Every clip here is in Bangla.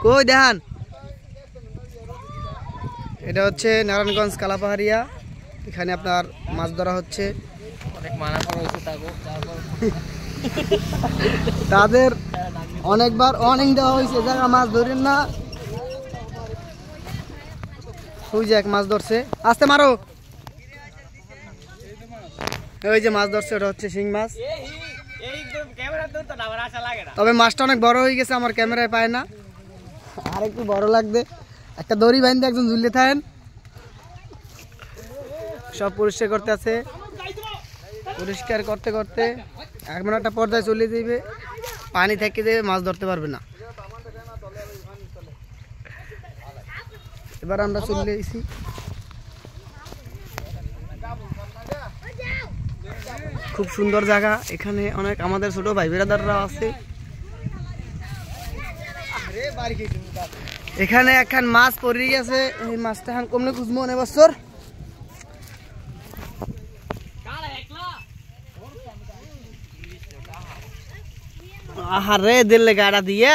কই দেখান। এটা হচ্ছে নারায়ণগঞ্জ কালাপাহাড়িয়া, এখানে আপনার মাছ ধরা হচ্ছে। তাদের অনেকবার ওয়ার্নিং দেওয়া হয়েছে, জায়গা মাছ ধরেন না। ওই যে এক মাছ ধরছে, আস্তে মারো। ওই যে মাছ ধরছে, ওটা হচ্ছে শিং মাছ। তবে মাছটা অনেক বড় হয়ে গেছে, আমার ক্যামেরায় পায় না, আর একটু বড় লাগবে। একটা দড়ি বাইন্ধে একজন ঝুলে থাকেন। সব পরিষ্কার করতে আছে, পরিষ্কার করতে করতে এমন একটা পর্যায়ে চলে যাবে, পানি থেকে যাবে, মাছ ধরতে পারবে না। এবার আমরা চলে এসেছি। খুব সুন্দর জায়গা, এখানে অনেক আমাদের ছোট ভাই বিরাদাররা আছে। এখানে একখান মাছ পড়ে গেছে, এই মাছটা এখন কমলে খুঁজবো অনেক বছর। আহারে দিলে গাড়া দিয়া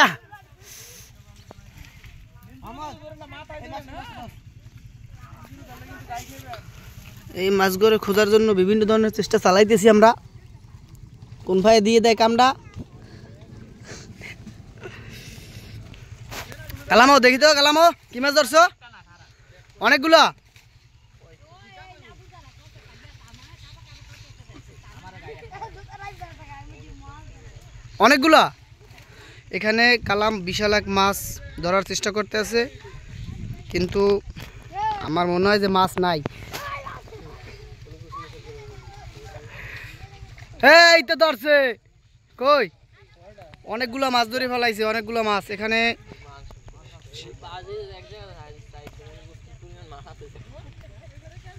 এই মাছগুলো খোঁজার জন্য বিভিন্ন ধরনের চেষ্টা চালাইতেছি আমরা। কোন ভাই দিয়ে দেয় কামটা। কালামো দেখি তো, কালামো কি মাছ ধরছো? অনেকগুলো। অনেকগুলা। এখানে কালাম বিশাল এক মাছ ধরার চেষ্টা করতে আছে, কিন্তু আমার মনে হয় যে মাছ নাই। এই তো ধরছে, কই অনেকগুলো মাছ ধরে ফেলাইছে, অনেকগুলো মাছ। এখানে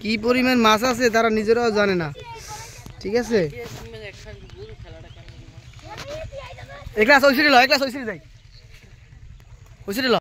কি পরিমাণ মাছ আছে তারা নিজেরাও জানে না। ঠিক আছে, এক গ্লাস ওই সিঁড়ি ল, এক গ্লাস ওই সিঁড়ি যাই, ওই সিঁড়ি ল।